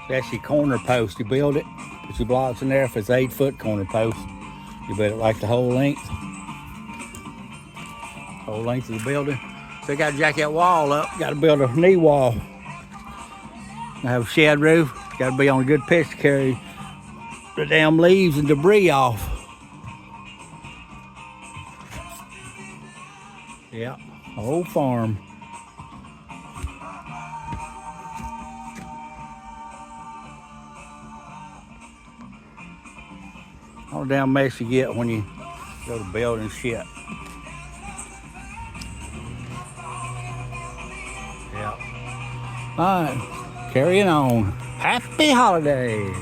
That's your corner post. You build it, put your blocks in there. If it's 8-foot corner post, you build it like the whole length. Whole length of the building. So you got to jack that wall up. Got to build a knee wall. Have a shed roof. Got to be on a good pitch to carry the damn leaves and debris off. Yeah, whole farm. All the damn mess you get when you go to building shit. Yeah. All right, carrying on. Happy holidays.